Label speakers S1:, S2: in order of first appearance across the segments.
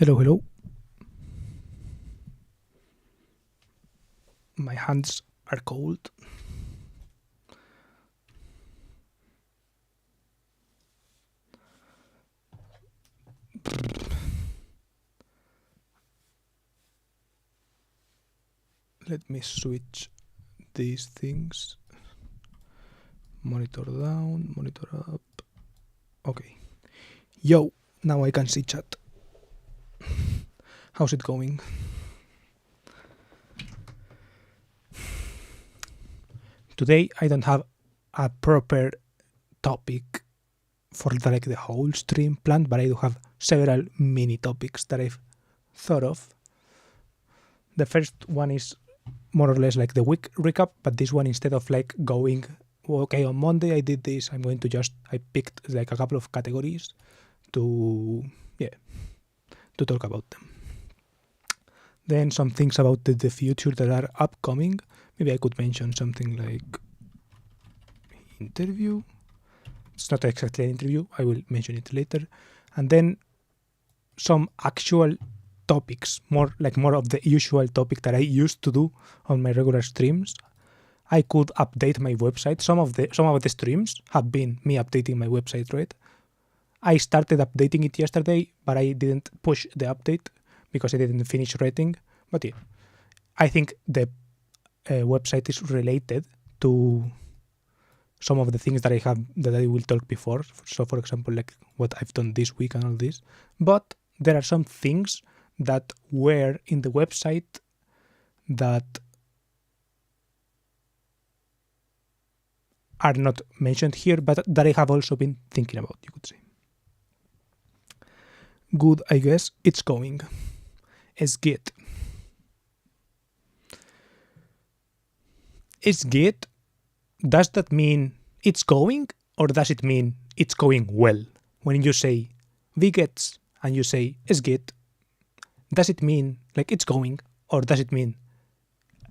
S1: Hello, hello. My hands are cold. Let me switch these things. Monitor down, monitor up. Okay. Yo, now I can see chat. How's it going? Today I don't have a proper topic for the whole stream planned, but I do have several mini topics that I've thought of. The first one is more or less like the week recap, but this one, instead of like going, okay, on Monday I did this, I picked like a couple of categories to talk about them. Then some things about the future that are upcoming. Maybe I could mention something like interview. It's not exactly an interview. I will mention it later. And then some actual topics, more of the usual topic that I used to do on my regular streams. I could update my website. Some of the streams have been me updating my website, right? I started updating it yesterday, but I didn't push the update because I didn't finish writing. But yeah, I think the website is related to some of the things that I will talk before. So, for example, like what I've done this week and all this. But there are some things that were in the website that are not mentioned here, but that I have also been thinking about, you could say. Good, I guess it's going. Es geht. Es geht, does that mean it's going, or does it mean it's going well? When you say wie geht's and you say es geht, does it mean like it's going, or does it mean,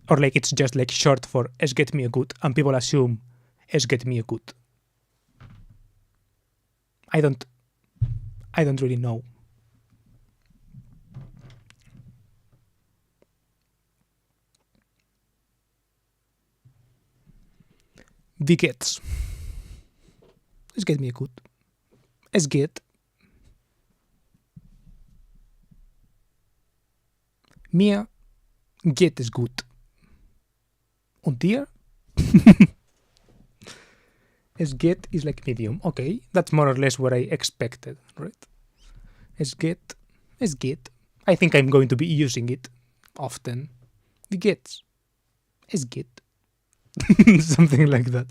S1: or like it's just like short for es geht mir gut and people assume es geht mir gut? I don't really know. Wie geht's? Es geht mir gut. Es geht. Mir geht es gut. Und dir? Es geht is like medium. Okay, that's more or less what I expected, right? Es geht. Es geht. I think I'm going to be using it often. Wie geht's? Es geht. Something like that.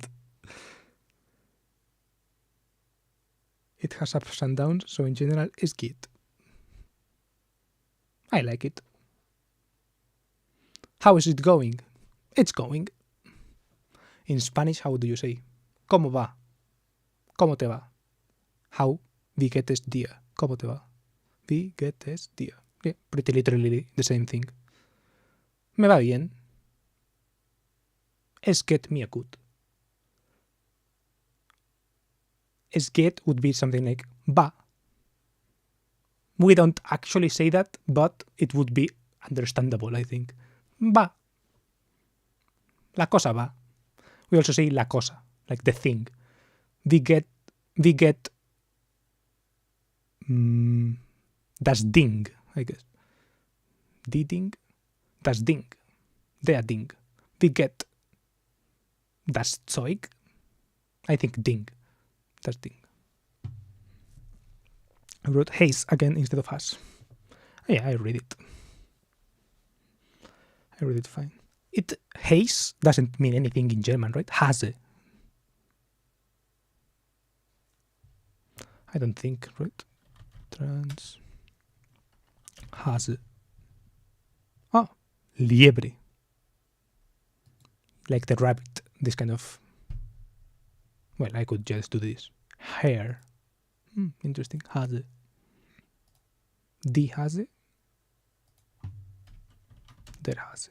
S1: It has ups and downs, so in general, es geht. I like it. How is it going? It's going. In Spanish, how do you say? ¿Cómo va? ¿Cómo te va? How? Wie geht es dir? ¿Cómo te va? Wie geht es dir? Yeah, pretty literally the same thing. Me va bien. Es geht mir gut. Es geht would be something like va. We don't actually say that, but it would be understandable, I think. Va. La cosa va. We also say la cosa, like the thing. We get das Ding, I guess. Die Ding? Das Ding. Der Ding. We get das Zeug. I think Ding. Das Ding. I wrote Haze again instead of has. Oh, yeah, I read it. I read it fine. Haze doesn't mean anything in German, right? Hase. I don't think, right? Trans. Hase. Oh, liebre. Like the rabbit. This kind of. Well, I could just do this. Hare. Interesting. Hase. Die Hase. Der Hase.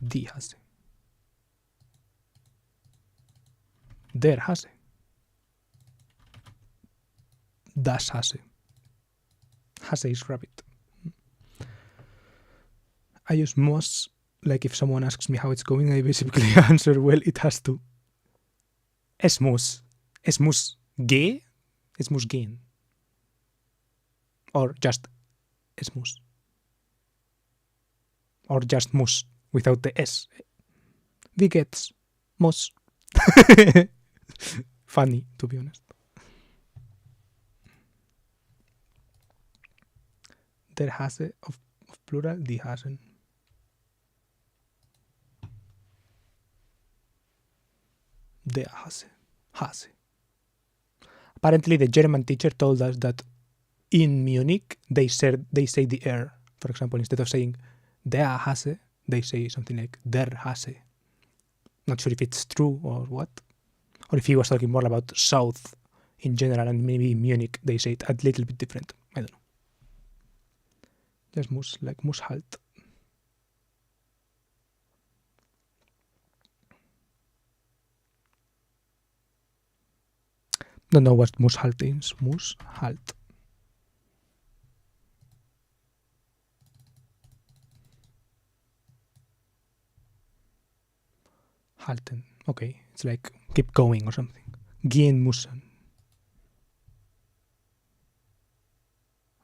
S1: Die Hase. Der Hase. Das Hase. Hase is rabbit. I use muss, like if someone asks me how it's going, I basically answer, well, it has to. Es muss. Es muss gehen. Es muss gehen. Or just es muss. Or just muss without the S. Wie geht's? Muss. Funny, to be honest. Der Hase of plural, die Hasen. Der Hase. Hase. Apparently, the German teacher told us that in Munich, they say the R. For example, instead of saying der Hase, they say something like der Hase. Not sure if it's true or what. Or if he was talking more about South in general, and maybe in Munich they say it a little bit different. I don't know. Just muss, like muss halt. Don't know what muss halt is. Muss halt. Halten. Okay, it's like keep going or something. Gehen müssen.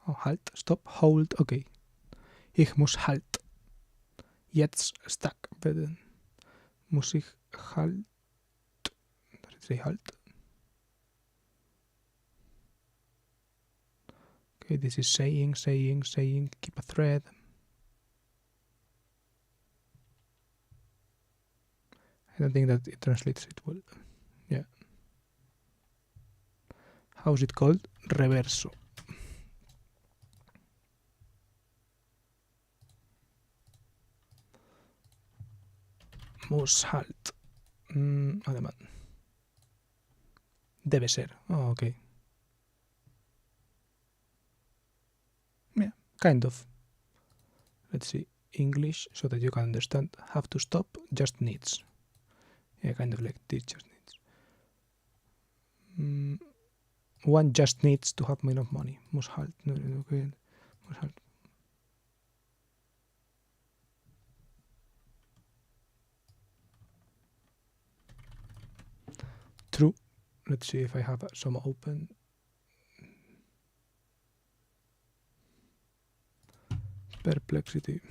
S1: Oh, halt, stop, hold, okay. Ich muss halt. Jetzt stuck werden. Muss ich halt. Does it say halt? Okay, this is saying, keep a thread. I don't think that it translates it well. Yeah. How is it called? Reverso. Muss halt. Alemán. Debe ser. Oh, okay. Yeah, kind of. Let's see. English, so that you can understand. Have to stop, just needs. Yeah, kind of like this just needs. One just needs to have enough money. Muss halt. Okay. Muss halt. True. Let's see if I have some open. Perplexity.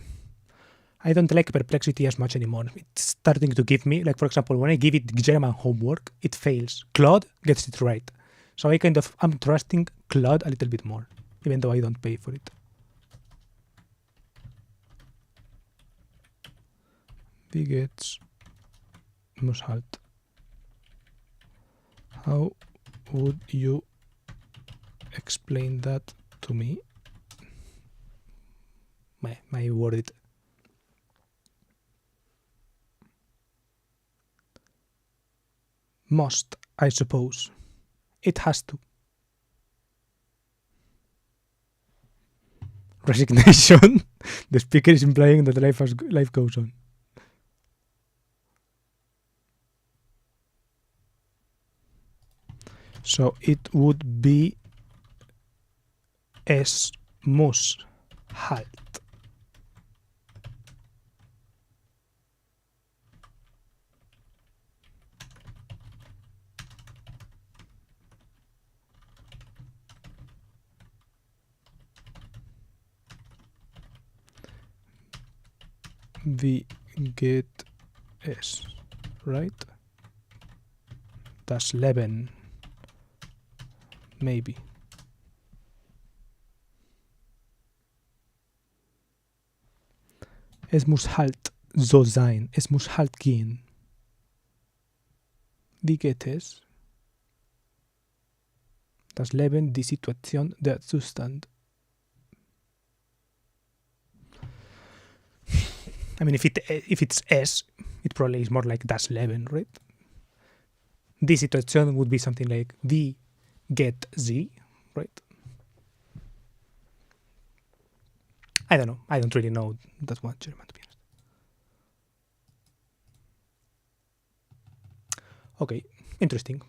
S1: I don't like Perplexity as much anymore. It's starting to give me, like for example, when I give it German homework, it fails. Claude gets it right. So I'm trusting Claude a little bit more, even though I don't pay for it. Wie geht's? Muss halt. How would you explain that to me? My word. Must, I suppose. It has to. Resignation. The speaker is implying that life goes on. So it would be es muss halt. Wie geht es, right? Das Leben, maybe. Es muss halt so sein. Es muss halt gehen. Wie geht es? Das Leben, die Situation, der Zustand. I mean, if it's S, it probably is more like das Leben, right? Die Situation would be something like wie geht sie, right? I don't know. I don't really know that one German, to be honest. Okay, interesting.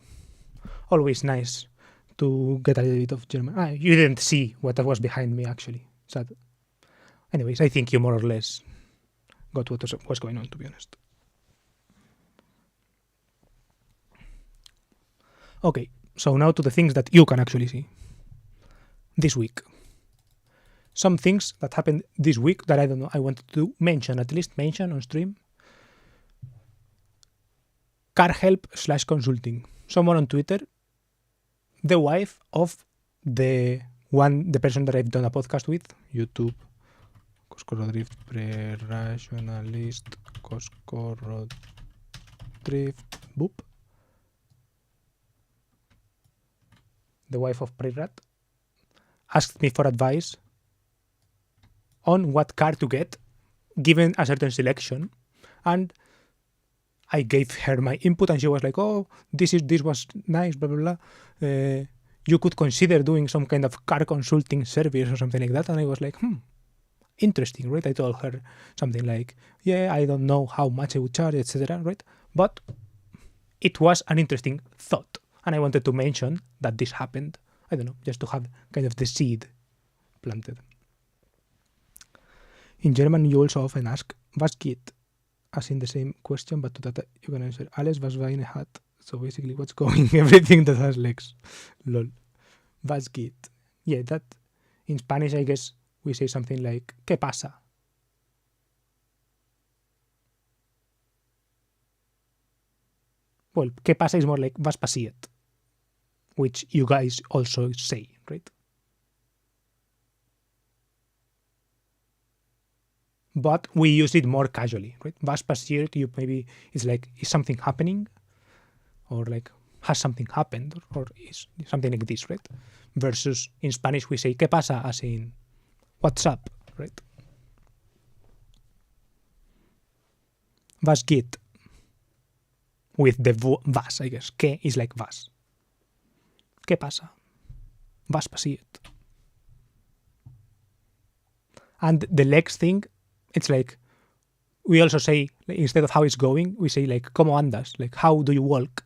S1: Always nice to get a little bit of German. You didn't see what was behind me, actually. Sad. Anyways, I think you more or less got what was going on, to be honest. Okay, so now to the things that you can actually see this week. Some things that happened this week that I don't know, I wanted to mention, at least mention on stream. Car help / consulting. Someone on Twitter, the wife of the person that I've done a podcast with, YouTube, Cosco Rodrift, Pre-Rationalist, Cosco Rodrift, boop. The wife of Pre-Rat asked me for advice on what car to get, given a certain selection, and I gave her my input, and she was like, "Oh, this was nice, blah blah blah. You could consider doing some kind of car consulting service or something like that." And I was like, interesting, right? I told her something like, "Yeah, I don't know how much I would charge, etc." Right? But it was an interesting thought, and I wanted to mention that this happened. I don't know, just to have kind of the seed planted. In German, you also often ask, "Was geht?" as in the same question, but to that you can answer, "Alles, was Weine hat." So basically, what's going? Everything that has legs. Lol. Was geht? Yeah, that in Spanish, I guess we say something like, "¿Qué pasa?" Well, "¿Qué pasa?" is more like, "Was passiert?" which you guys also say, right? But we use it more casually, right? Was passiert, you maybe it's like, is something happening? Or like, has something happened? Or is something like this, right? Versus in Spanish we say, ¿qué pasa? As in, what's up, right? Was geht? With the was, I guess. ¿Qué is like was. ¿Qué pasa? Was passiert? And the legs thing, it's like, we also say, instead of how it's going, we say like, ¿cómo andas? Like, how do you walk?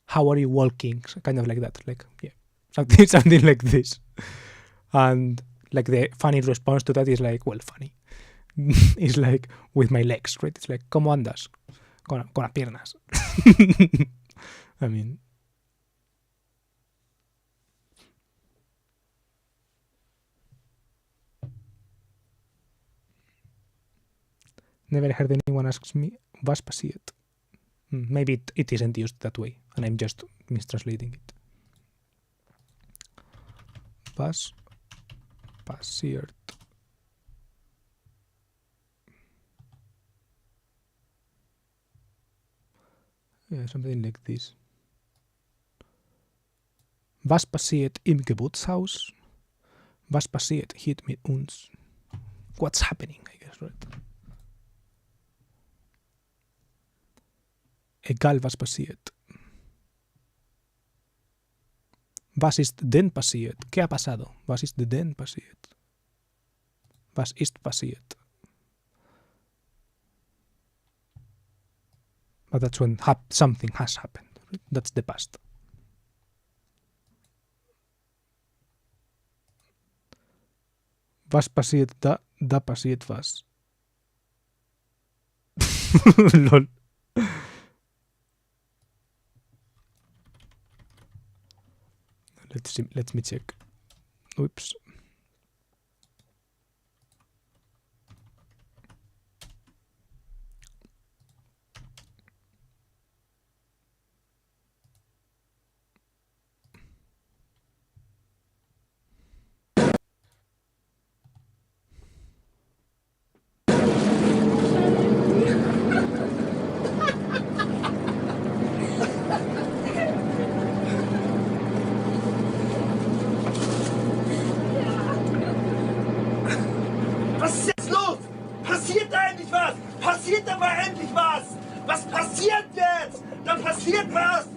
S1: How are you walking? Kind of like that. Like, yeah, something like this. And like the funny response to that is like, well, funny. It's like, with my legs, right? It's like, ¿cómo andas? Con las piernas. I mean, never heard anyone ask me, was passiert? Maybe it isn't used that way, and I'm just mistranslating it. Was passiert? Yeah, something like this. Was passiert im Geburtshaus? Was passiert hier mit uns? What's happening, I guess, right? Egal was passiert. Was ist denn passiert? ¿Qué ha pasado? Was ist denn passiert? Was ist passiert? But that's when something has happened. Right? That's the past. Was passiert da passiert was. Lol. Let me check. Oops.
S2: Was ist jetzt los? Passiert da endlich was? Passiert da mal endlich was? Was passiert jetzt? Da passiert was!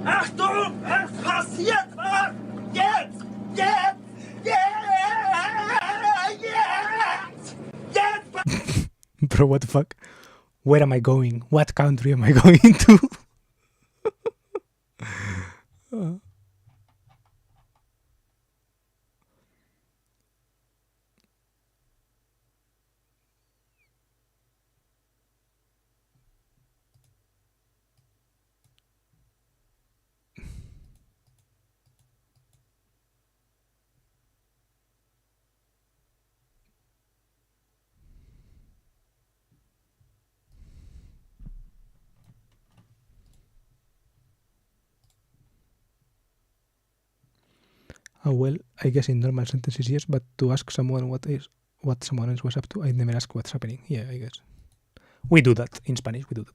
S2: Achtung! Es passiert was! Jetzt! Jetzt! Jetzt! Jetzt!
S1: Bro, what the fuck? Where am I going? What country am I going to? Oh, well, I guess in normal sentences, yes, but to ask someone what someone else was up to, I never ask what's happening. Yeah, I guess. We do that in Spanish, we do that.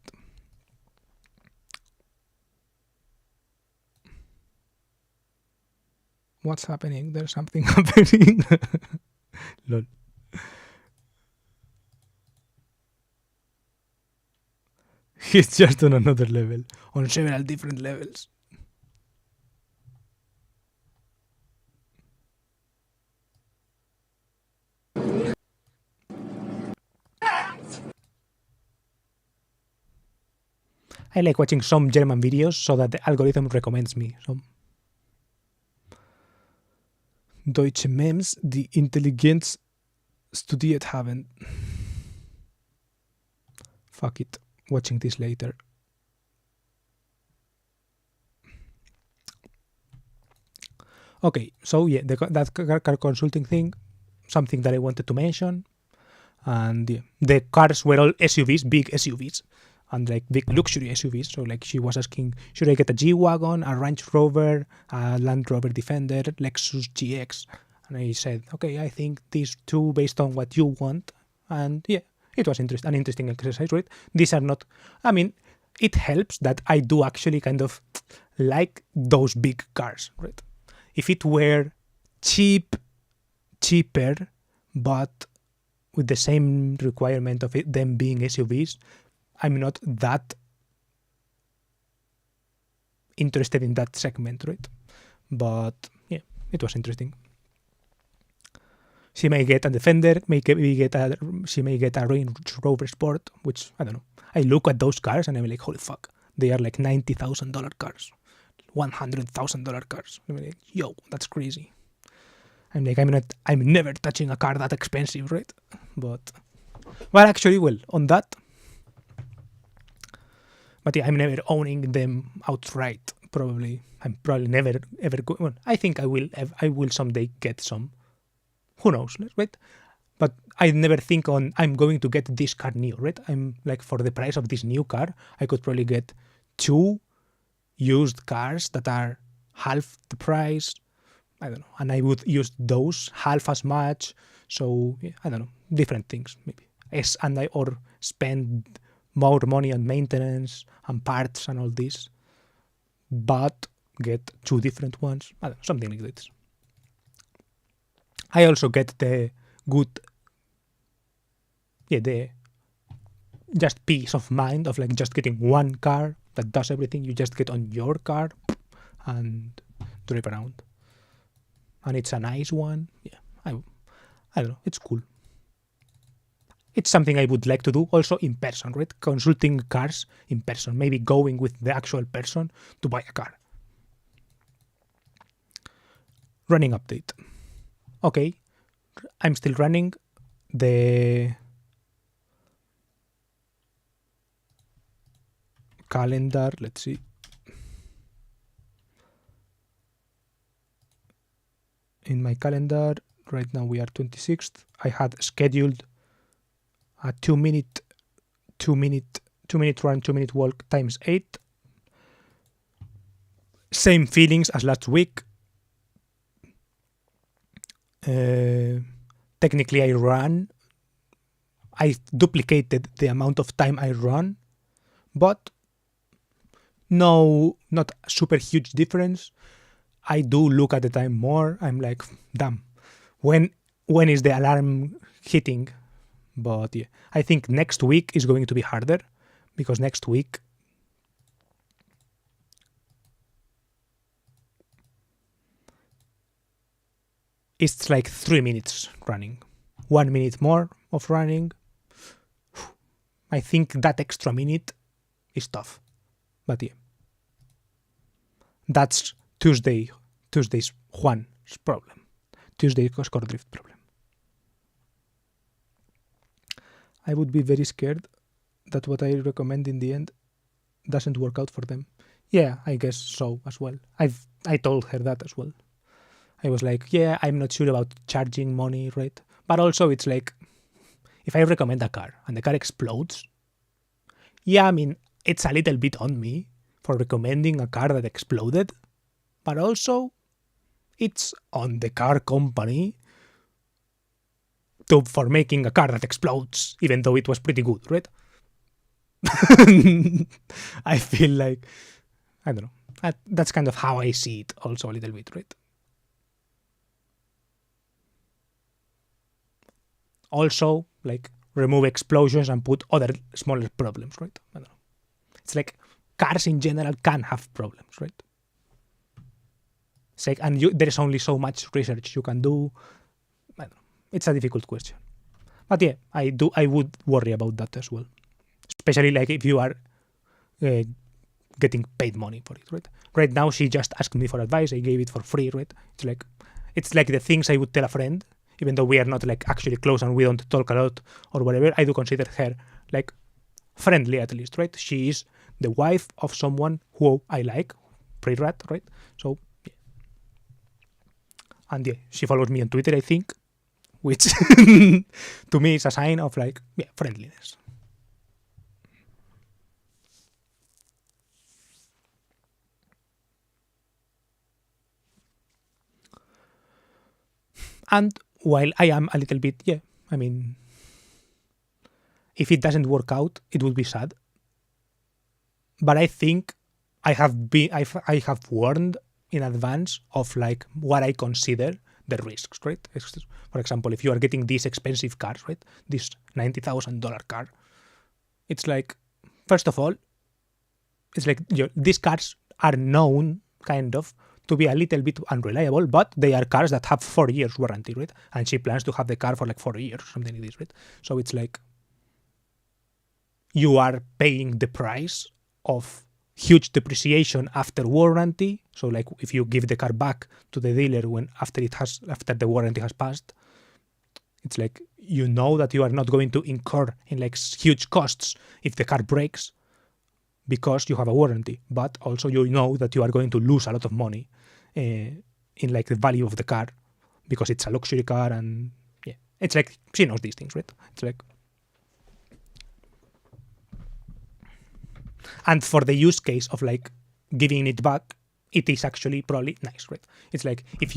S1: What's happening? There's something happening. Lol. He's just on another level, on several different levels. I like watching some German videos so that the algorithm recommends me some. Deutsche Memes, die Intelligenz studiert haben. Fuck it. Watching this later. Okay, so yeah, that car consulting thing, something that I wanted to mention. And yeah, the cars were all SUVs, big SUVs, and like big luxury SUVs. So like she was asking, should I get a G-Wagon, a Range Rover, a Land Rover Defender, Lexus GX? And I said, okay, I think these two based on what you want. And yeah, it was an interesting exercise, right? These are not, I mean, it helps that I do actually kind of like those big cars, right? If it were cheaper, but with the same requirement of them being SUVs, I'm not that interested in that segment, right? But yeah, it was interesting. She may get a Defender, she may get a Range Rover Sport, which, I don't know. I look at those cars and I'm like, holy fuck, they are like $90,000 cars, $100,000 cars. I'm like, yo, that's crazy. I'm like, I'm never touching a car that expensive, right? But, well, actually, well, on that, but yeah, I'm never owning them outright. Probably, I'm probably never ever going. Well, I think I will someday get some. Who knows, right? But I never think I'm going to get this car new, right? I'm like, for the price of this new car, I could probably get 2 used cars that are half the price. I don't know, and I would use those half as much. So yeah, I don't know, different things maybe. Or spend more money on maintenance and parts and all this, but get 2 different ones. I don't know, something like this. I also get the just peace of mind of like just getting one car that does everything. You just get on your car and drive around. And it's a nice one. Yeah, I don't know. It's cool. It's something I would like to do also in person, right? Consulting cars in person. Maybe going with the actual person to buy a car. Running update. Okay, I'm still running the calendar. Let's see. In my calendar, right now we are 26th. I had scheduled a 2-minute run, 2-minute walk times 8. Same feelings as last week. Technically I duplicated the amount of time I run, but no, not super huge difference. I do look at the time more. I'm like, damn, when is the alarm hitting? But yeah, I think next week is going to be harder because next week it's like 3 minutes running, 1 minute more of running. I think that extra minute is tough, but yeah, that's Tuesday's Juan's problem, Tuesday's Scordrift problem. I would be very scared that what I recommend in the end doesn't work out for them. Yeah, I guess so as well. I told her that as well. I was like, yeah, I'm not sure about charging money, right? But also it's like, if I recommend a car and the car explodes, yeah, I mean, it's a little bit on me for recommending a car that exploded, but also it's on the car company for making a car that explodes, even though it was pretty good, right? I feel like, I don't know. That's kind of how I see it also a little bit, right? Also, like, remove explosions and put other smaller problems, right? I don't know. It's like cars in general can have problems, right? It's like, and there is only so much research you can do. I don't know. It's a difficult question. But yeah, I would worry about that as well. Especially like if you are getting paid money for it, right? Right now, she just asked me for advice. I gave it for free, right? It's like the things I would tell a friend, even though we are not like actually close and we don't talk a lot or whatever. I do consider her like friendly at least, right? She is the wife of someone who I like, pretty rad, right? So yeah. And yeah, she follows me on Twitter, I think, which to me is a sign of like, yeah, friendliness. And while I am a little bit, yeah, I mean, if it doesn't work out, it would be sad. But I think I have warned in advance of like what I consider the risks, right? For example, if you are getting these expensive cars, right? This $90,000 car, it's like, first of all, it's like these cars are known kind of to be a little bit unreliable, but they are cars that have 4 years warranty, right? And she plans to have the car for like 4 years, something like this, right? So it's like you are paying the price of huge depreciation after warranty. So like if you give the car back to the dealer after the warranty has passed, it's like you know that you are not going to incur in like huge costs if the car breaks because you have a warranty, but also you know that you are going to lose a lot of money in like the value of the car because it's a luxury car. And yeah, it's like she knows these things, right? It's like, and for the use case of like giving it back, it is actually probably nice, right? It's like if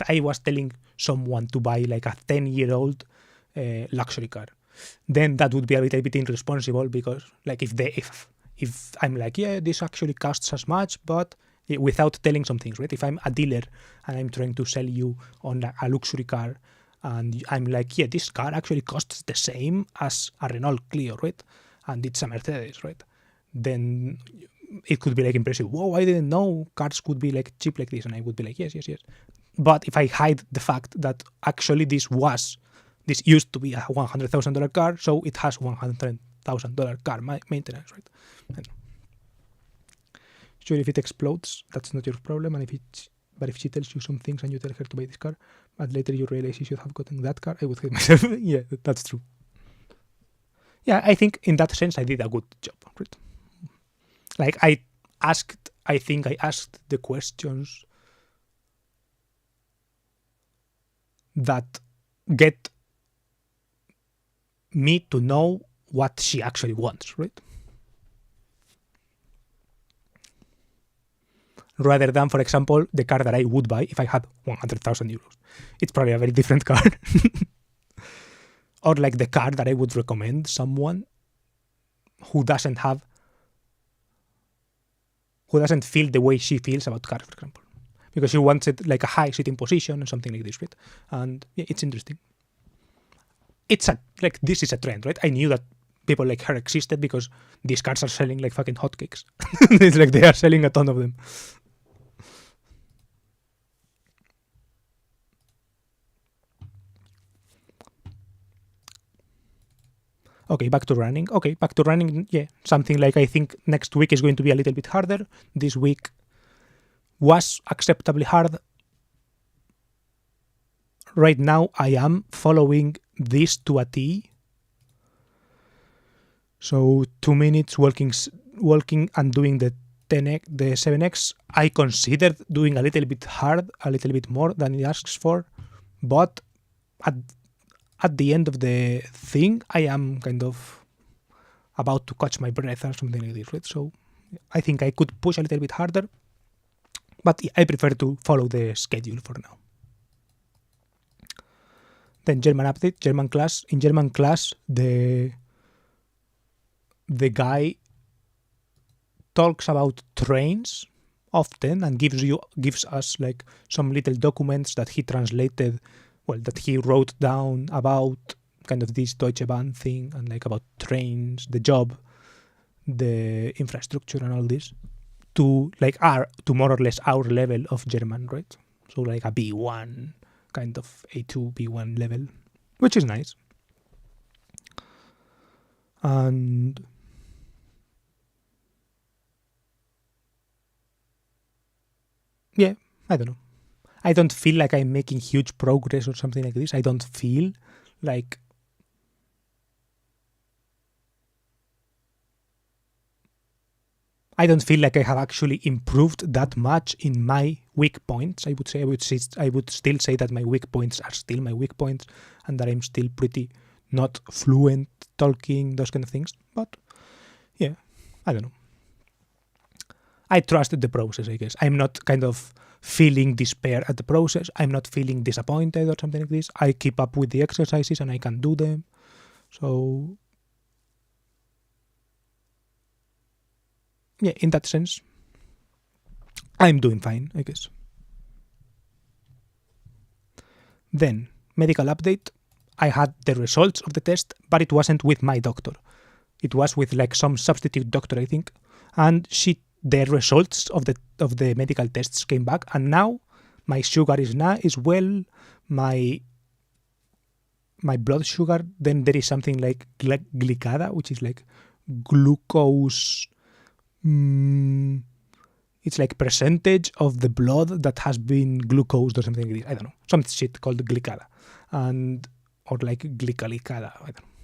S1: I was telling someone to buy like a 10-year-old luxury car, then that would be a little bit irresponsible because like if I'm like, yeah, this actually costs as much, but without telling some things, right? If I'm a dealer and I'm trying to sell you on a luxury car and I'm like, yeah, this car actually costs the same as a Renault Clio, right? And it's a Mercedes, right? Then it could be like impressive. Whoa, I didn't know cars could be like cheap like this. And I would be like, yes. But if I hide the fact that actually this used to be a $100,000 car, so it has $100,000 car maintenance, right? Sure, if it explodes, that's not your problem. And but if she tells you some things and you tell her to buy this car, but later you realize you should have gotten that car, I would hate myself. Yeah, that's true. Yeah, I think in that sense I did a good job, right? Like I think I asked the questions that get me to know what she actually wants, right? Rather than, for example, the car that I would buy if I had 100,000 euros. It's probably a very different car. Or like the car that I would recommend someone who doesn't feel the way she feels about cars, for example. Because she wants it like a high sitting position or something like this, right? And yeah, it's interesting. This is a trend, right? I knew that people like her existed because these cars are selling like fucking hotcakes. It's like they are selling a ton of them. Okay, back to running. Yeah, something like I think next week is going to be a little bit harder. This week was acceptably hard. Right now, I am following this to a T. So 2 minutes walking and doing the 10x, the 7x. I considered doing a little bit more than it asks for, but at the end of the thing, I am kind of about to catch my breath or something like this, right? So I think I could push a little bit harder, But I prefer to follow the schedule for now. Then German update, German class. In German class, the guy talks about trains often and gives us like some little documents that he translated, that he wrote down about kind of this Deutsche Bahn thing and like about trains, the job, the infrastructure and all this to more or less our level of German, right? So like a B1, kind of A2, B1 level, which is nice. And yeah, I don't know. I don't feel like I'm making huge progress or something like this. I don't feel like I have actually improved that much in my weak points. I would still say that my weak points are still my weak points and that I'm still pretty not fluent talking, those kind of things. But yeah, I don't know. I trusted the process, I guess. I'm not kind of feeling despair at the process. I'm not feeling disappointed or something like this. I keep up with the exercises and I can do them. So yeah, in that sense, I'm doing fine, I guess. Then, medical update. I had the results of the test, but it wasn't with my doctor. It was with like some substitute doctor, I think. And the results of the medical tests came back, and now my sugar is well, my blood sugar. Then there is something like glicada, which is like glucose. It's like percentage of the blood that has been glucosed or something like this. I don't know. Some shit called glicada. Or like glicalicada. I don't know.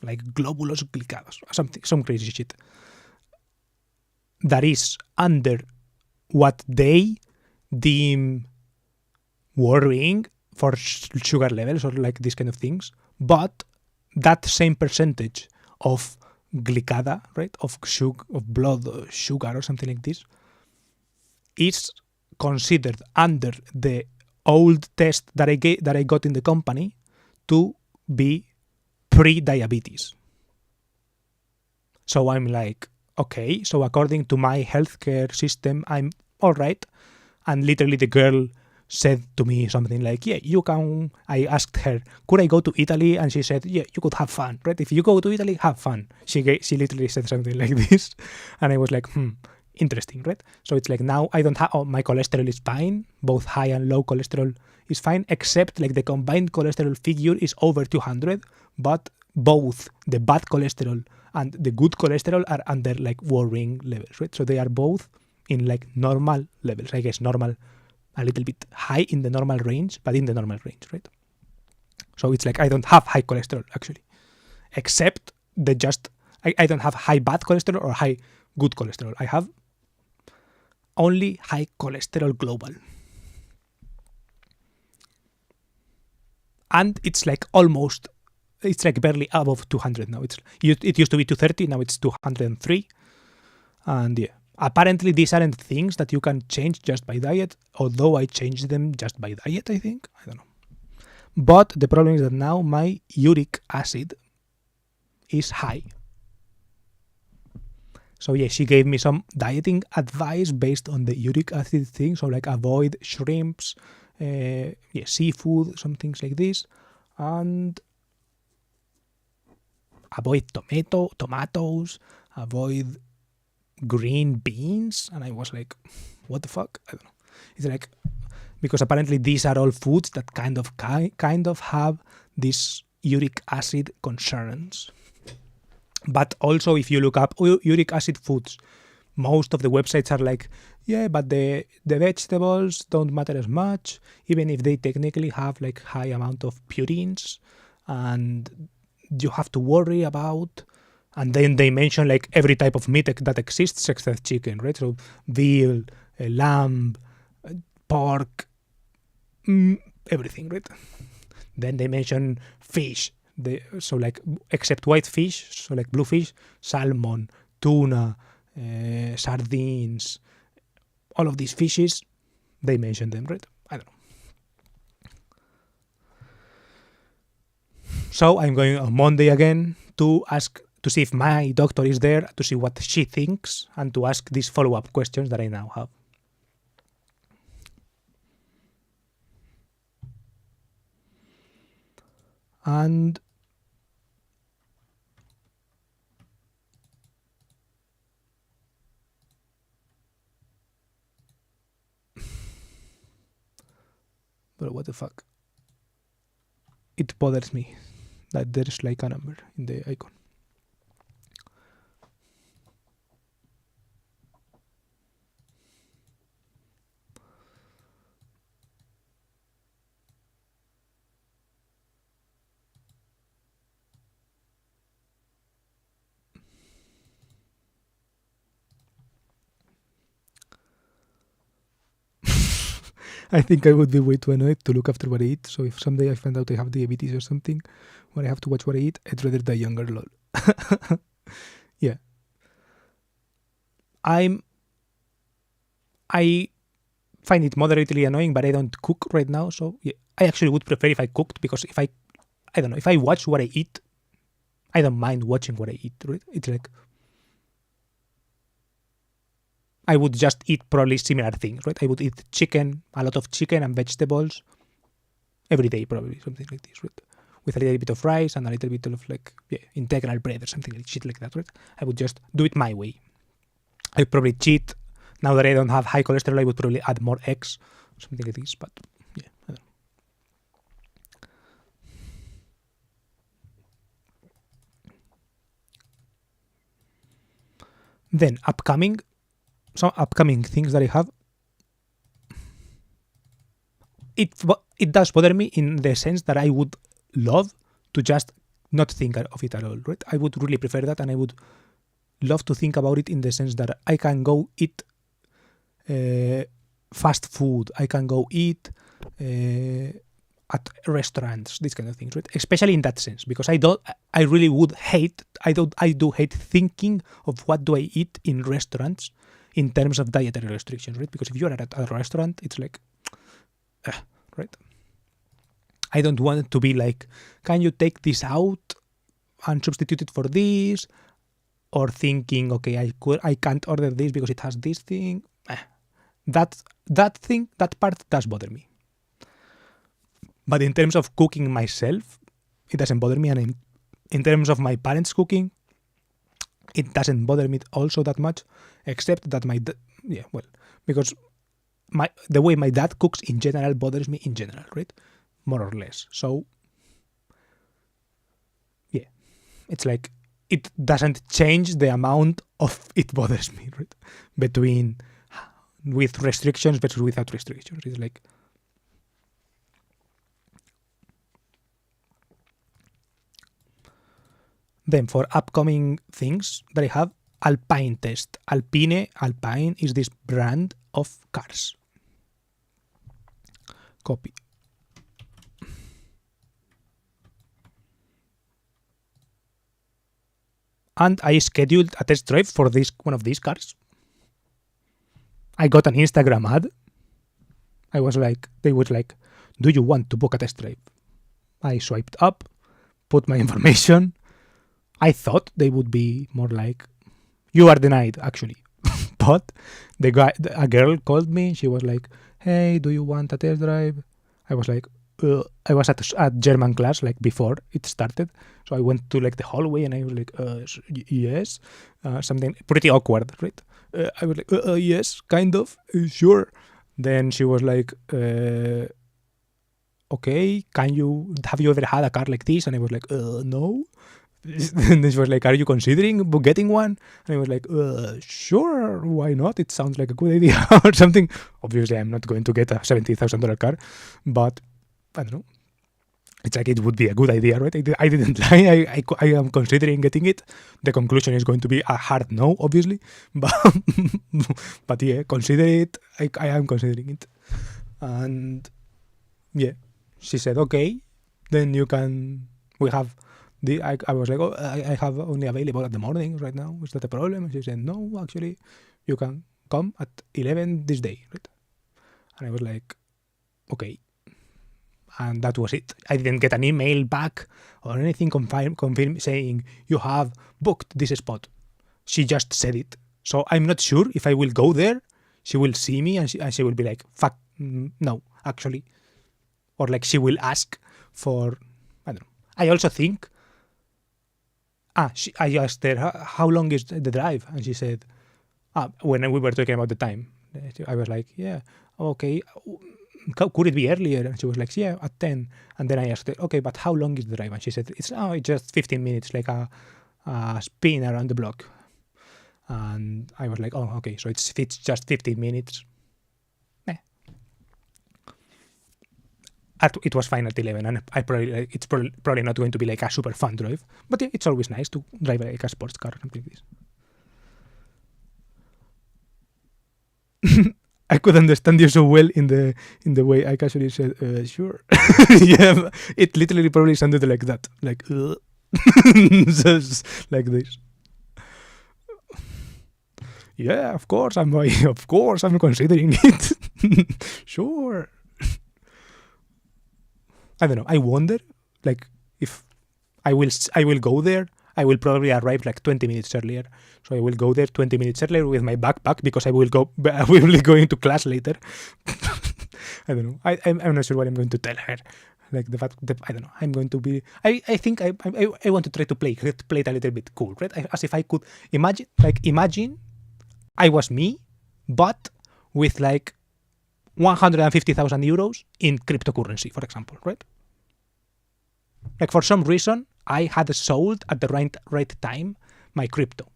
S1: Like globulus glicados. Some crazy shit. That is under what they deem worrying for sugar levels or like these kind of things. But that same percentage of glicada, right, of blood sugar or something like this, is considered under the old test that I got in the company to be pre-diabetes. So I'm like, okay, so according to my healthcare system, I'm all right. And literally the girl said to me something like, yeah, you can. I asked her, could I go to Italy? And she said, yeah, you could have fun, right? If you go to Italy, have fun. She literally said something like this. And I was like, interesting, right? So it's like now I don't have, my cholesterol is fine. Both high and low cholesterol is fine, except like the combined cholesterol figure is over 200, but both the bad cholesterol and the good cholesterol are under like worrying levels, right? So they are both in like normal levels. I guess normal, a little bit high in the normal range, but in the normal range, right? So it's like I don't have high cholesterol actually, except I don't have high bad cholesterol or high good cholesterol. I have only high cholesterol global. And it's like barely above 200 now. It used to be 230, now it's 203. And yeah, apparently these aren't things that you can change just by diet, although I changed them just by diet, I think. I don't know. But the problem is that now my uric acid is high. So yeah, she gave me some dieting advice based on the uric acid thing. So like avoid shrimps, seafood, some things like this. And avoid tomatoes, avoid green beans. And I was like, what the fuck? I don't know. It's like, because apparently these are all foods that kind of have these uric acid concerns. But also if you look up uric acid foods, most of the websites are like, yeah, but the vegetables don't matter as much, even if they technically have like high amount of purines, and you have to worry about. And then they mention like every type of meat that exists except chicken, right? So veal, lamb, pork, everything, right? Then they mention fish. So like except white fish, so like blue fish, salmon, tuna, sardines, all of these fishes, they mention them, right? I don't know. So I'm going on Monday again to see if my doctor is there, to see what she thinks, and to ask these follow-up questions that I now have. And but what the fuck? It bothers me that there's like a number in the icon. I think I would be way too annoyed to look after what I eat. So if someday I find out I have diabetes or something, when I have to watch what I eat, I'd rather die younger, lol. Yeah. I find it moderately annoying, but I don't cook right now. So yeah, I actually would prefer if I cooked, because if I don't know, if I watch what I eat, I don't mind watching what I eat. Right? It's like I would just eat probably similar things, right? I would eat chicken, a lot of chicken and vegetables every day, probably, something like this, right? With a little bit of rice and a little bit of integral bread or something like shit like that, right? I would just do it my way. I'd probably cheat. Now that I don't have high cholesterol, I would probably add more eggs, something like this, but yeah, I don't know. Then some upcoming things that I have. It does bother me in the sense that I would love to just not think of it at all, right? I would really prefer that, and I would love to think about it in the sense that I can go eat fast food. I can go eat at restaurants, these kind of things, right? Especially in that sense, because I do hate thinking of what do I eat in restaurants in terms of dietary restrictions, right? Because if you're at a restaurant, it's like, right? I don't want it to be like, can you take this out and substitute it for this? Or thinking, okay, I can't order this because it has this thing. That part does bother me. But in terms of cooking myself, it doesn't bother me. And in terms of my parents' cooking, it doesn't bother me also that much, except that because the way my dad cooks in general bothers me in general, right? More or less. So, yeah, it's like it doesn't change the amount of it bothers me, right? Between with restrictions versus without restrictions. It's like, then for upcoming things that I have, Alpine test. Alpine is this brand of cars. Copy. And I scheduled a test drive for one of these cars. I got an Instagram ad. They was like, do you want to book a test drive? I swiped up, put my information. I thought they would be more like, you are denied, actually. But a girl called me. She was like, hey, do you want a test drive? I was like, I was at German class before it started. So I went to the hallway and I was like, yes. Something pretty awkward, right? I was like, yes, kind of, sure. Then she was like, okay, have you ever had a car like this? And I was like, no. And then she was like, are you considering getting one? And I was like, sure, why not? It sounds like a good idea or something. Obviously, I'm not going to get a $70,000 car, but I don't know. It's like it would be a good idea, right? I didn't lie. I am considering getting it. The conclusion is going to be a hard no, obviously. But yeah, consider it. I am considering it. And yeah, she said, okay, then I was like, I have only available at the morning right now. Is that a problem? And she said, no, actually, you can come at 11 this day, right? And I was like, okay. And that was it. I didn't get an email back or anything confirm saying you have booked this spot. She just said it. So I'm not sure if I will go there. She will see me and she will be like, fuck, no, actually. Or like she will ask for, I don't know. I also think, I asked her, how long is the drive? And she said, when we were talking about the time, I was like, yeah, okay. Could it be earlier? And she was like, yeah, at 10. And then I asked her, okay, but how long is the drive? And she said, it's just 15 minutes, like a spin around the block. And I was like, oh, okay, so it's just 15 minutes. It was fine at 11, and it's probably not going to be like a super fun drive. But yeah, it's always nice to drive like a sports car or something like this. I could understand you so well in the way I casually said, sure. Yeah, it literally probably sounded like that, like just like this. Yeah, of course I'm considering it. Sure. I don't know. I wonder, like, if I will go there. I will probably arrive like 20 minutes earlier. So I will go there 20 minutes earlier with my backpack because I will be going to class later. I don't know. I'm not sure what I'm going to tell her. Like the fact that I don't know. I'm going to be. I think I want to try to play it a little bit cool, right? As if I could imagine I was me, but with like 150,000 euros in cryptocurrency, for example, right? Like for some reason, I had sold at the right time my crypto.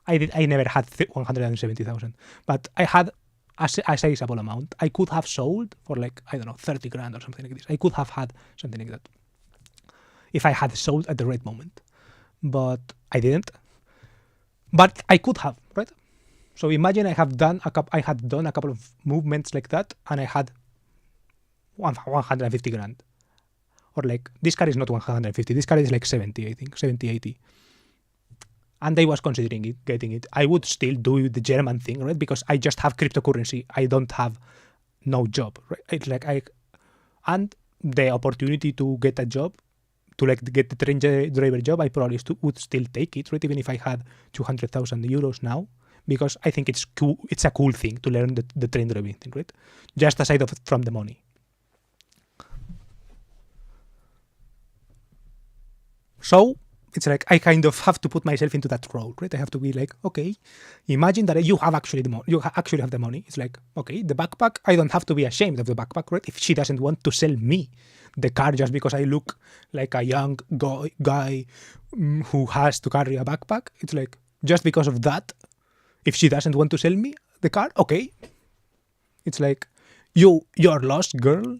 S1: I never had 170,000, but I had a sizable amount. I could have sold for like, I don't know, 30 grand or something like this. I could have had something like that if I had sold at the right moment, but I didn't. But I could have, right? So imagine I had done a couple of movements like that, and I had 150 grand. Or like, this car is not 150, this car is like 70, I think, 70, 80. And I was considering getting it. I would still do the German thing, right? Because I just have cryptocurrency. I don't have no job, right? It's like and the opportunity to get a job, to like get the train driver job, I probably would still take it, right? Even if I had 200,000 euros now, because I think it's cool. It's a cool thing to learn the train driving thing, right? Just aside from the money. So it's like I kind of have to put myself into that role, right? I have to be like, okay, imagine that you have actually the money. You actually have the money. It's like, okay, the backpack. I don't have to be ashamed of the backpack, right? If she doesn't want to sell me the car just because I look like a young guy who has to carry a backpack, it's like just because of that. If she doesn't want to sell me the car, okay. It's like you're lost, girl.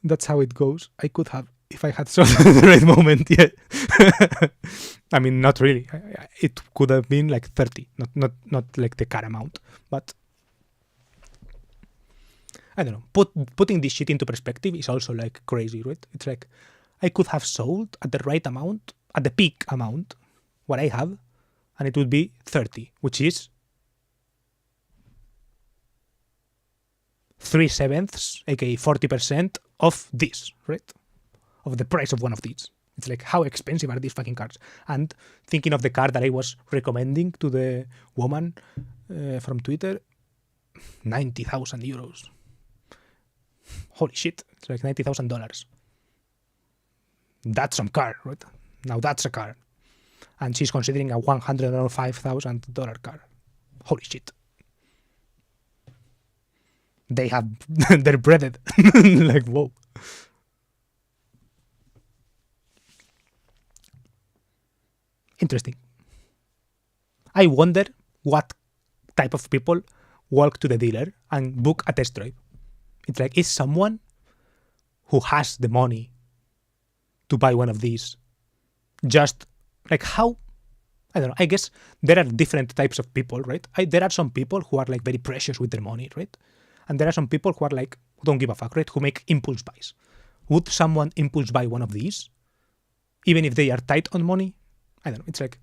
S1: That's how it goes. I could have, if I had sold at the right moment, yeah. I mean, not really. It could have been like 30, not like the car amount. But I don't know. Putting this shit into perspective is also like crazy, right? It's like I could have sold at the right amount, at the peak amount, what I have, and it would be 30, which is 3/7, aka 40% of this, right? Of the price of one of these. It's like, how expensive are these fucking cars? And thinking of the car that I was recommending to the woman from Twitter, 90,000 euros. Holy shit, it's like $90,000. That's some car, right? Now that's a car. And she's considering a $105,000 car. Holy shit. They have, they're breaded. Like, whoa. Interesting. I wonder what type of people walk to the dealer and book a test drive. It's like, is someone who has the money to buy one of these just like how? I don't know. I guess there are different types of people, right? There are some people who are like very precious with their money, right? And there are some people who are like, who don't give a fuck, right? Who make impulse buys. Would someone impulse buy one of these even if they are tight on money. I don't know. It's like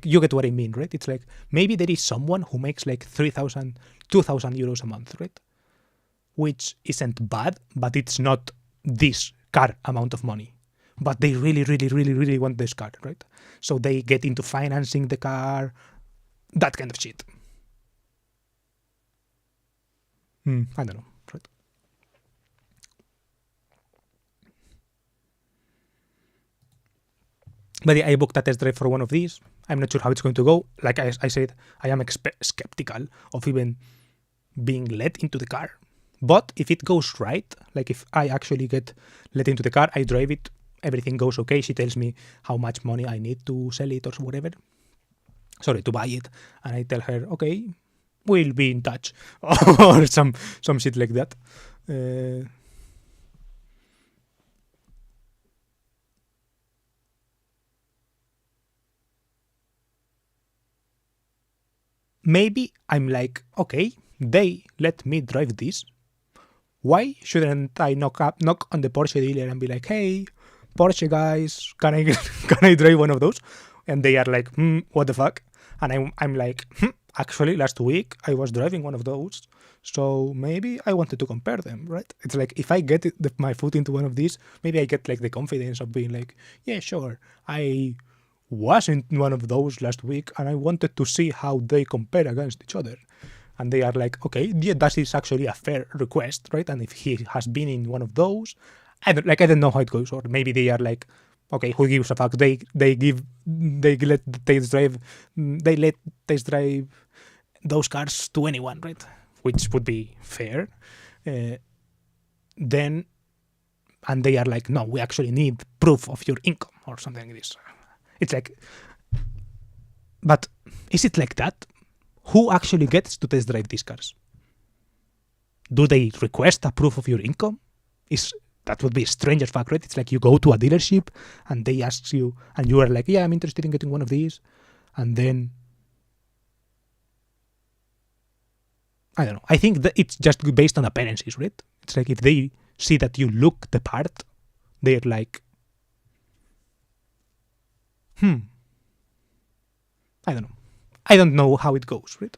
S1: you get what I mean, right? It's like maybe there is someone who makes like 3,000, 2,000 euros a month, right? Which isn't bad, but it's not this car amount of money. But they really, really, really, really want this car, right? So they get into financing the car, that kind of shit. I don't know, right? But yeah, I booked a test drive for one of these. I'm not sure how it's going to go. Like I said, I am skeptical of even being let into the car. But if it goes right, like if I actually get let into the car, I drive it, everything goes okay. She tells me how much money I need to sell it or whatever. Sorry, to buy it. And I tell her, okay, we'll be in touch. Or some shit like that. Maybe I'm like, okay, they let me drive this. Why shouldn't I knock on the Porsche dealer and be like, hey, Porsche guys, can I drive one of those? And they are like, what the fuck? And I'm like, actually, last week I was driving one of those, so maybe I wanted to compare them, right? It's like if I get my foot into one of these, maybe I get like the confidence of being like, yeah, sure, I was in one of those last week and I wanted to see how they compare against each other. And they are like, okay, yeah, that is actually a fair request, right? And if he has been in one of those, I don't know how it goes. Or maybe they are like, okay, who gives a fuck? They let test drive those cars to anyone, right? Which would be fair. Then, and they are like, no, we actually need proof of your income or something like this. It's like, but is it like that? Who actually gets to test drive these cars? Do they request a proof of your income? That would be a strange as fuck, right? It's like you go to a dealership and they ask you, and you are like, yeah, I'm interested in getting one of these. And then, I don't know. I think that it's just based on appearances, right? It's like if they see that you look the part, they're like, I don't know. I don't know how it goes, right?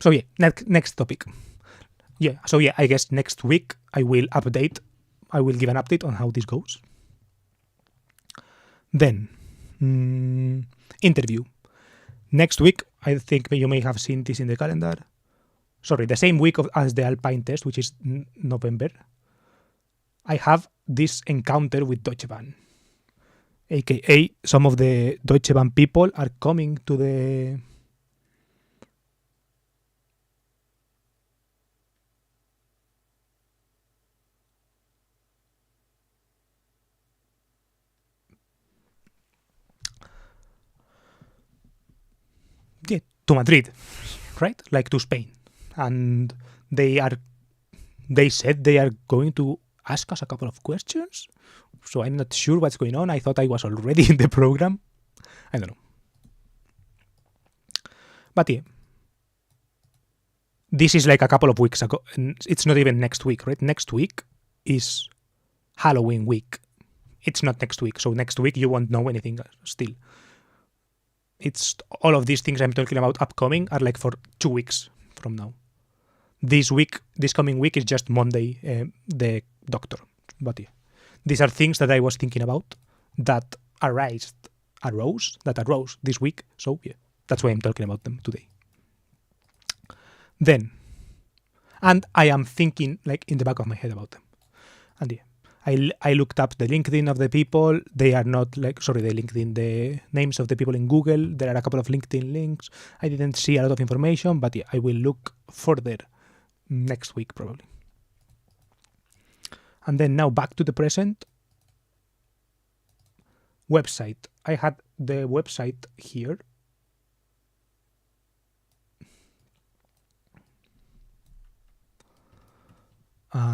S1: So yeah, next topic. Yeah, so yeah, I guess next week I will give an update on how this goes. Then, interview. Next week, I think you may have seen this in the calendar. Sorry, the same week as the Alpine test, which is November, I have this encounter with Deutsche Bahn. AKA, some of the Deutsche Bahn people are coming to the... Yeah, to Madrid, right? Like to Spain. And they said they are going to ask us a couple of questions. So I'm not sure what's going on. I thought I was already in the program. I don't know. But yeah. This is like a couple of weeks ago. It's not even next week, right? Next week is Halloween week. It's not next week. So next week you won't know anything still. It's all of these things I'm talking about upcoming are like for 2 weeks from now. This coming week is just Monday, the doctor. But yeah, these are things that I was thinking about that arose this week. So yeah, that's why I'm talking about them today. Then, and I am thinking like in the back of my head about them. And yeah, I looked up the LinkedIn of the people. They are not the names of the people in Google. There are a couple of LinkedIn links. I didn't see a lot of information, but yeah, I will look further next week probably. And then now back to the present. Website. I had the website here.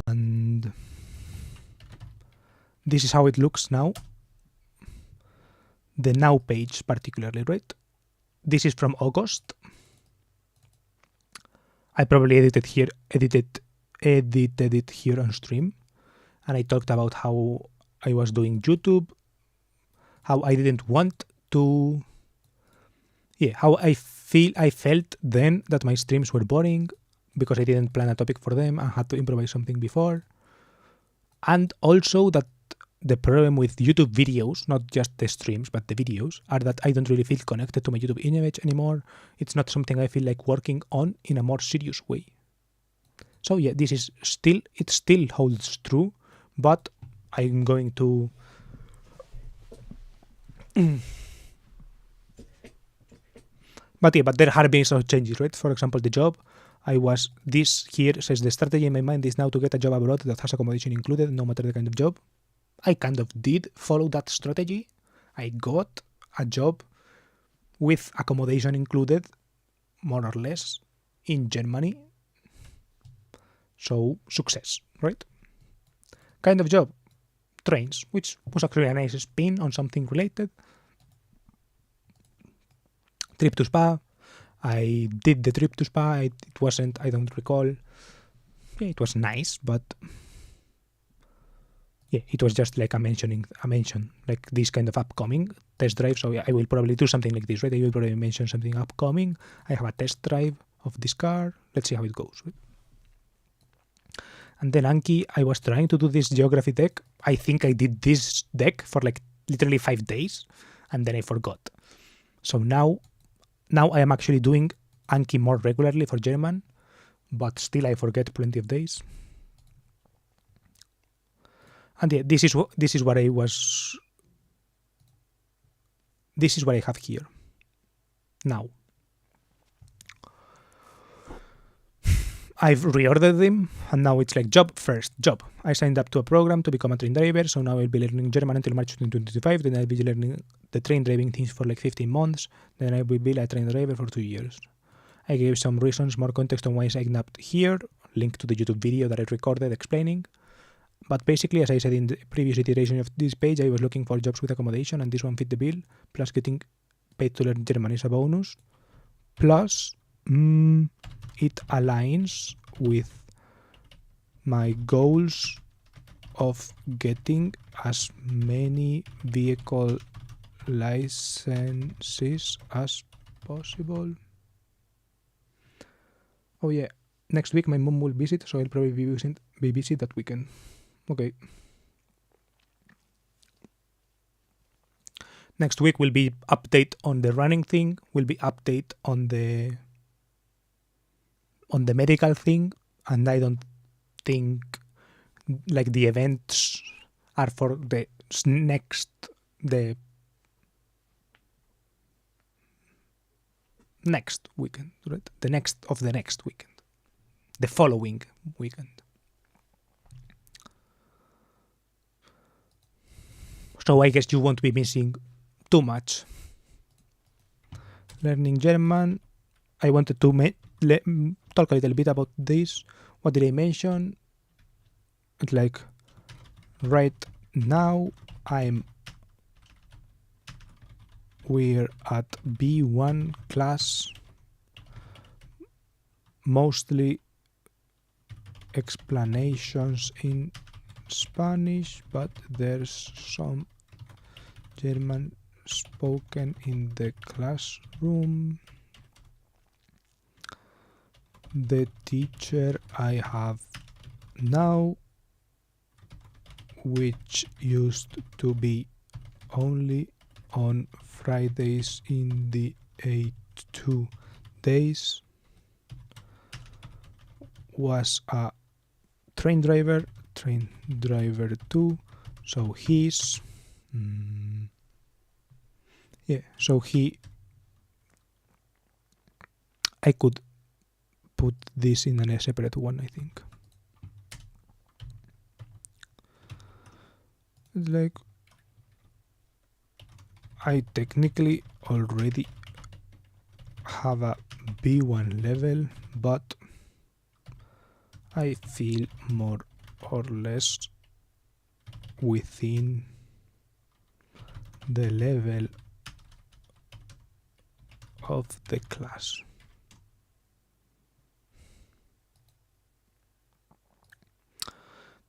S1: And this is how it looks now. The now page particularly, right? This is from August. I probably edited edited it here on stream, and I talked about how I was doing YouTube, how I didn't want to, how I felt then that my streams were boring because I didn't plan a topic for them and had to improvise something before, and also that the problem with YouTube videos, not just the streams, but the videos, are that I don't really feel connected to my YouTube image anymore. It's not something I feel like working on in a more serious way. So yeah, it still holds true, but I'm going to but there have been some changes, right? For example, the job, this here says the strategy in my mind is now to get a job abroad that has accommodation included, no matter the kind of job. I kind of did follow that strategy. I got a job with accommodation included, more or less, in Germany. So, success, right? Kind of job, trains, which was actually a nice spin on something related. Trip to Spa. I did the trip to Spa. I don't recall. Yeah, it was nice, but yeah, it was just like a mention, like this kind of upcoming test drive. So yeah, I will probably do something like this, right? I will probably mention something upcoming. I have a test drive of this car. Let's see how it goes. Right? And then Anki, I was trying to do this geography deck. I think I did this deck for like literally 5 days, and then I forgot. So now I am actually doing Anki more regularly for German, but still I forget plenty of days. And yeah, this is what I have here now. I've reordered them, and now it's like job first. Job. I signed up to a program to become a train driver, so now I'll be learning German until March 2025. Then I'll be learning the train driving things for like 15 months. Then I will be a train driver for 2 years. I gave some reasons, more context on why I signed up here, link to the YouTube video that I recorded explaining. But basically, as I said in the previous iteration of this page, I was looking for jobs with accommodation, and this one fit the bill. Plus, getting paid to learn German is a bonus. Plus, it aligns with my goals of getting as many vehicle licenses as possible. Oh yeah, next week my mom will visit, so I'll probably be busy that weekend. Okay. Next week will be update on the running thing, will be update on the medical thing, and I don't think like the events are for the next weekend, right? The next weekend, the following weekend. So I guess you won't be missing too much. Learning German. I wanted to talk a little bit about this. What did I mention? It's like right now we're at B1 class, mostly explanations in Spanish, but there's some German spoken in the classroom. The teacher I have now, which used to be only on Fridays in the 8-2 days, was a train driver 2, so he's I could put this in a separate one, I think. Like, I technically already have a B1 level, but I feel more or less within the level of the class.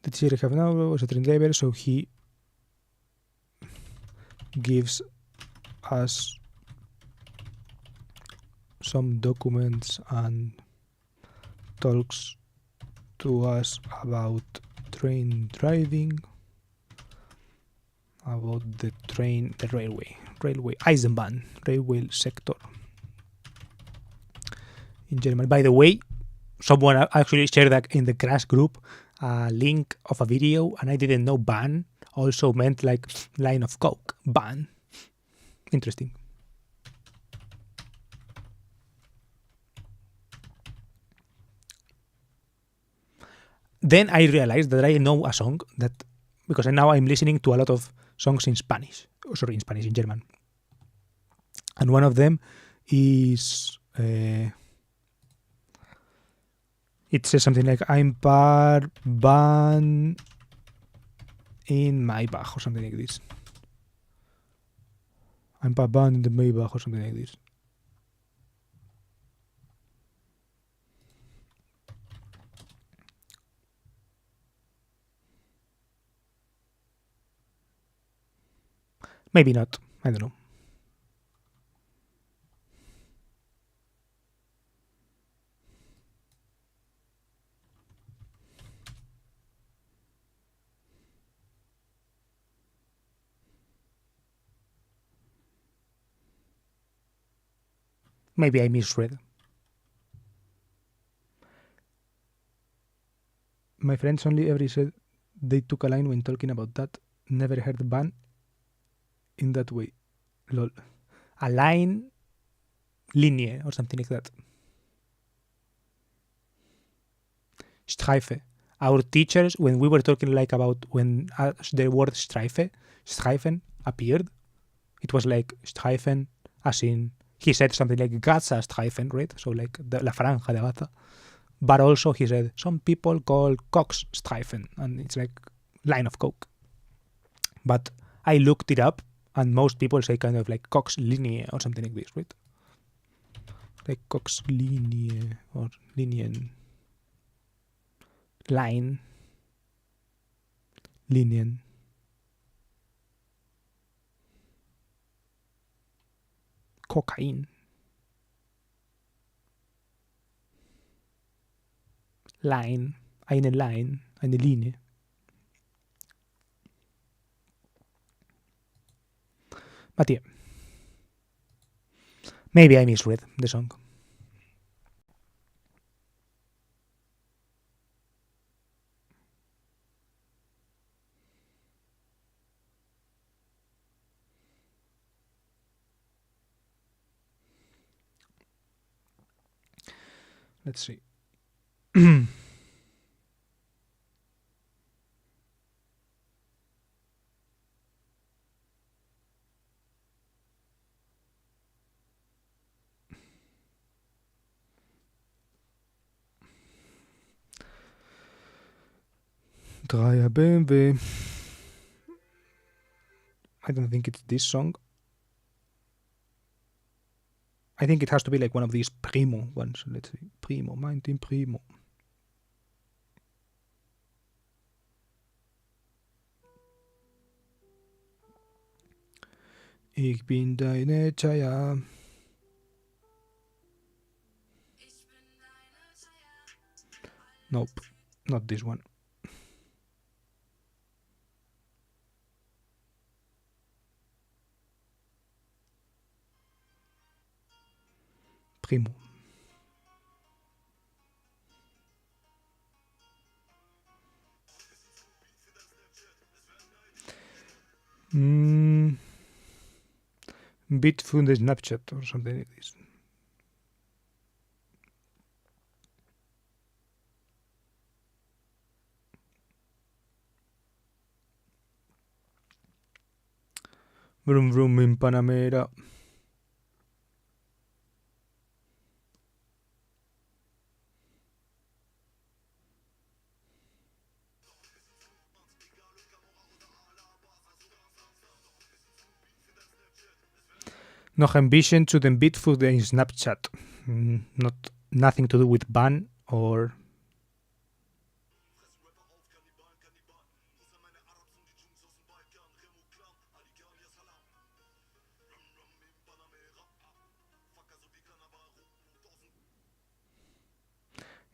S1: the teacher have now was a train driver, so he gives us some documents and talks to us about train driving, about the railway Eisenbahn, railway sector in German. By the way, someone actually shared that in the Crash group a link of a video, and I didn't know Bahn also meant like line of coke. Bahn. Interesting. Then I realized that I know a song that, because now I'm listening to a lot of songs in Spanish. In German. And one of them is, it says something like, I'm par Bahn in Maybach, or something like this. I'm par Bahn in the Maybach, or something like this. Maybe not. I don't know. Maybe I misread. My friends only ever said they took a line when talking about that. Never heard Bahn in that way. Lol. A line, Linie, or something like that. Streife. Our teachers, when we were talking like about when the word Streifen appeared, it was like Streifen, as in, he said something like Gaza-Streifen, right? So like la franja de Gaza. But also he said, some people call Koks-Streifen, and it's like line of coke. But I looked it up, and most people say kind of like Koks-Linie or something like this, right? Like Koks-Linie or Linien. Line. Linien. Kokain. Line. Eine Line. Eine Linie. But yeah. Maybe I misread the song. Let's see. Dreier BMW. I don't think it's this song. I think it has to be like one of these Primo ones. Let's see. Primo, mein Team Primo. Ich bin deine Chaya. Nope, not this one. Primo. Bit from the Snapchat or something like this. Vroom vroom in Panamera. Noch ambition zu den Bitfood in Snapchat. Nothing to do with Bahn or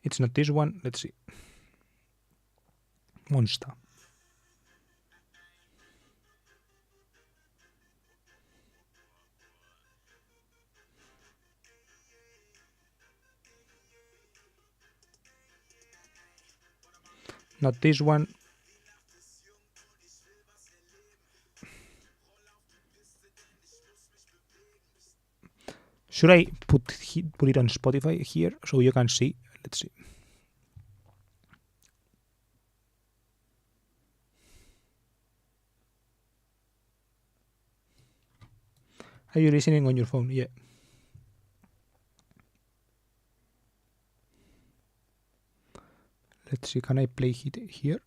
S1: It's not this one. Let's see. Monster. Not this one. Should I put it on Spotify here so you can see? Let's see. Are you listening on your phone? Yeah. Let's see, can I play it here?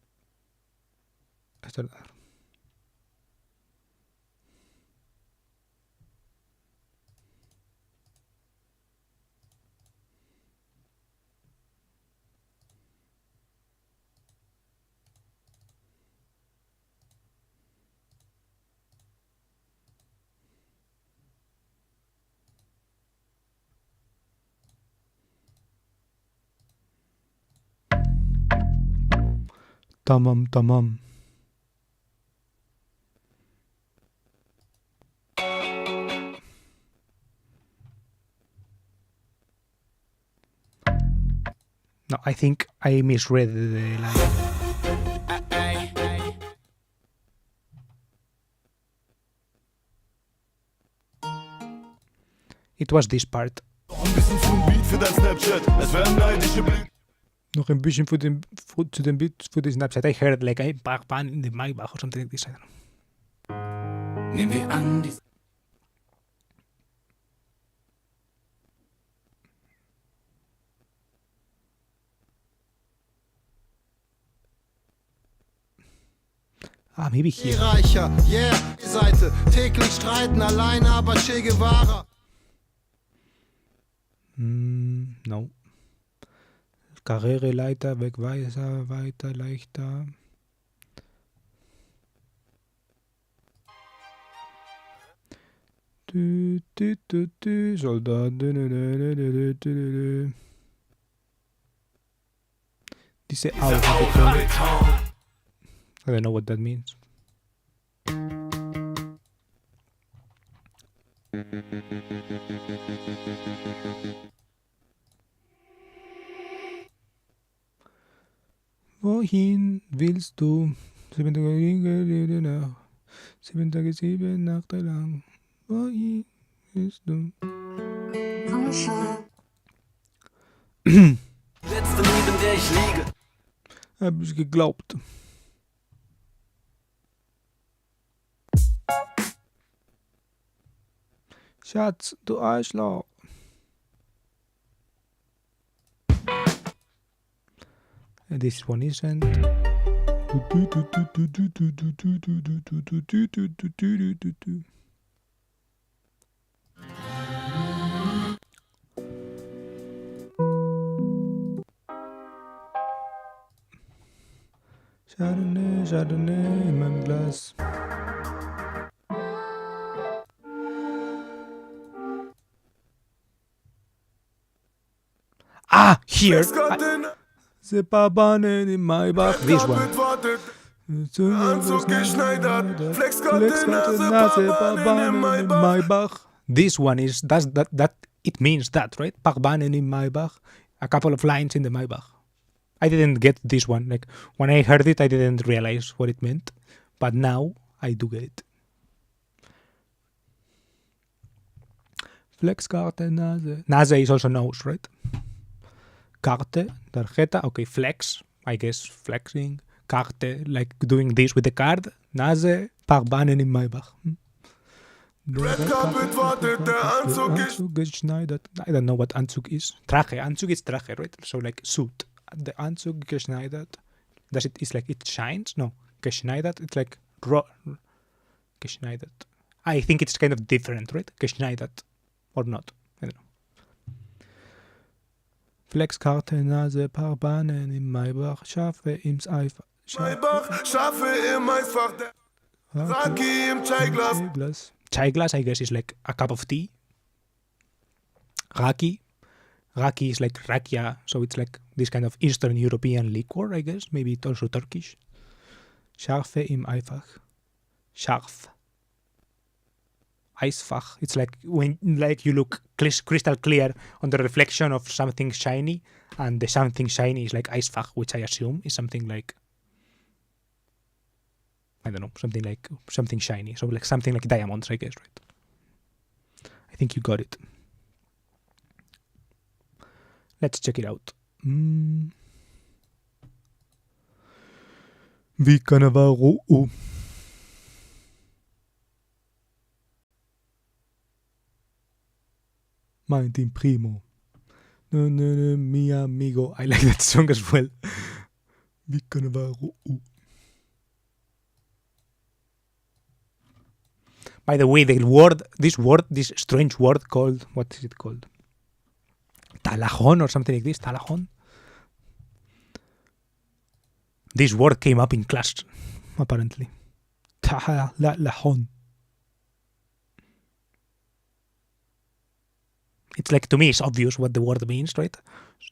S1: Tamam. No, I think I misread the line. It was this part. Noch ein bisschen zu dem Beat für den Snapchat. I heard like a Bachbahn in the Maybach or something like this. I don't know.
S3: Nehmen wir an, die
S1: Maybe here.
S4: Reicher, yeah, die Seite. Täglich streiten, allein aber Che Guevara.
S1: No. Karriereleiter, Wegweiser, weiter, leichter. Soldat. Diese Augen. I don't know what that means. Wohin willst du? 7 Tage 7 Nächte lang. Wohin willst du?
S3: letzte Liebe, in der ich liege.
S1: Hab ich geglaubt. Schatz, du Arschloch. This one isn't. Chardonnay in meinem Glas. Here. The Babanen in Maybach. This one.
S5: Anzug geschneidert,
S1: Flexkarte, Nase, Babanen in Maybach. This one is that it means that, right? Babanen in Maybach. A couple of lines in the Maybach. I didn't get this one. Like when I heard it, I didn't realize what it meant, but now I do get it. Flexkarte, Nase. Nase is also nose, right? Karte, tarjeta, okay, flex, I guess flexing. Karte, like doing this with the card. Nase, Babanen in Maybach.
S5: Red Carpet wartet, der Anzug
S1: geschneidert. I don't know what Anzug is. Traje, Anzug is traje, right? So like suit. The Anzug geschneidert. Does it is like it shines? No. Geschneidert, it's like geschneidert. I think it's kind of different, right? Geschneidert or not. I don't know. Flexkarte, Nase, paar Bahnen im Maybach, Schafe im Eifach.
S5: Maybach, Schafe im Eisfach, der Raki im Chaiglas.
S1: Chaiglas, I guess, is like a cup of tea. Raki, Raki is like rakia, so it's like this kind of Eastern European liquor, I guess. Maybe it's also Turkish. Scharfe im Eisfach. Scharf. Eisfach. It's like when you look crystal clear on the reflection of something shiny, and the something shiny is like Eisfach, which I assume is something like, I don't know, something shiny. So like something like diamonds, I guess, right? I think you got it. Let's check it out. Vi kan være ro. Mein Team Primo. Mi amigo. I like that song as well. Vi kan være ro. By the way, this strange word called, what is it called? Talajón or something like this. Talajón. This word came up in class, apparently. Talajón. It's like, to me, it's obvious what the word means, right?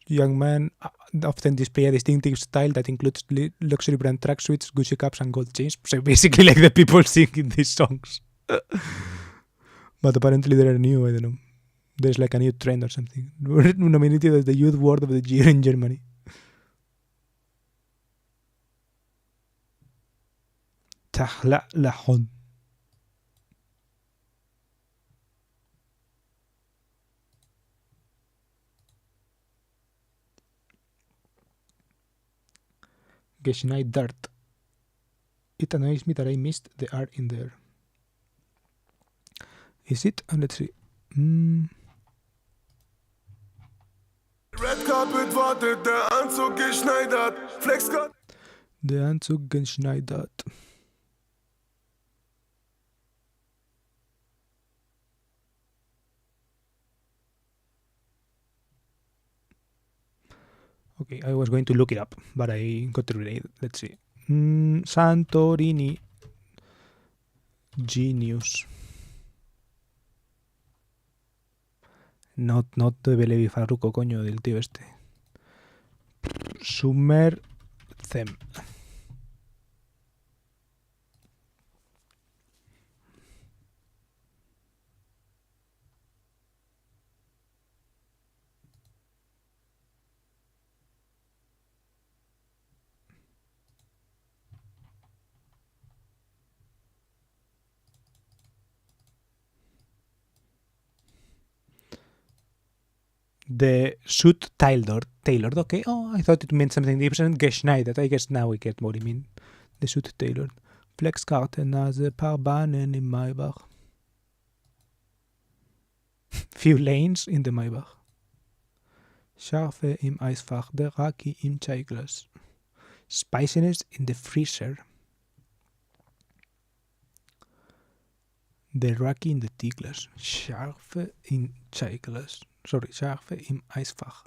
S1: Young men often display a distinctive style that includes luxury brand tracksuits, Gucci caps, and gold chains. So basically, like the people singing these songs. But apparently, they are new. I don't know. There's like a new trend or something. Nominated as the youth word of the year in Germany. Talajón. Geschneidert. It annoys me that I missed the R in there. Is it? Let's see.
S5: Red Carpet wartet, der Anzug geschneidert. Flexcard.
S1: Der Anzug geschneidert. Okay, I was going to look it up, but I got to read it. Let's see. Santorini. Genius. Not de Belevi Farruko, coño, del tío este. Summer them. The suit tailored, okay. Oh, I thought it meant something different. Geschneidert. I guess now we get what it means. The suit tailored. Flexkarte, Nase, paar Bahnen im Maybach. Few lanes in the Maybach. Scharfe im Eisfach, der Raki im Chaiglas. Spiciness in the freezer. The Raki in the Tiglas. Scharfe in Chaiglas. Sorry, Scharfe im Eisfach.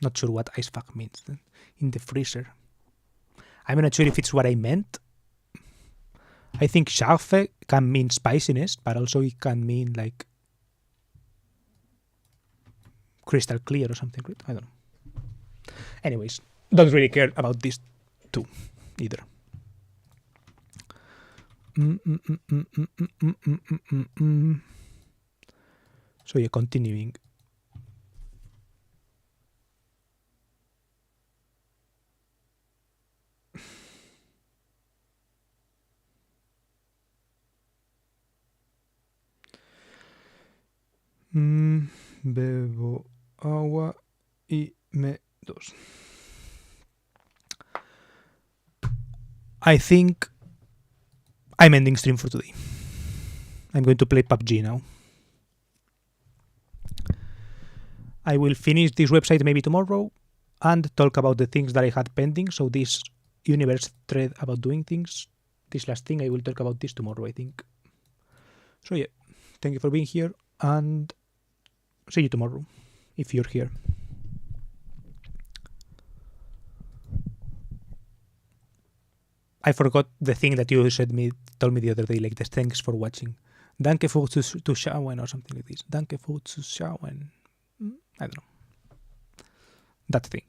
S1: Not sure what Eisfach means then. In the freezer. I'm not sure if it's what I meant. I think Scharfe can mean spiciness, but also it can mean like crystal clear or something, right? I don't know. Anyways, don't really care about these two either. So yeah, continuing. Bebo agua y me dos. I think I'm ending stream for today. I'm going to play PUBG now. I will finish this website maybe tomorrow and talk about the things that I had pending. So this universe thread about doing things, this last thing, I will talk about this tomorrow, I think. So yeah, thank you for being here and see you tomorrow if you're here. I forgot the thing that you told me the other day, like the thanks for watching. Danke für Zuschauen or something like this. Danke für Zuschauen. I don't know. that thing.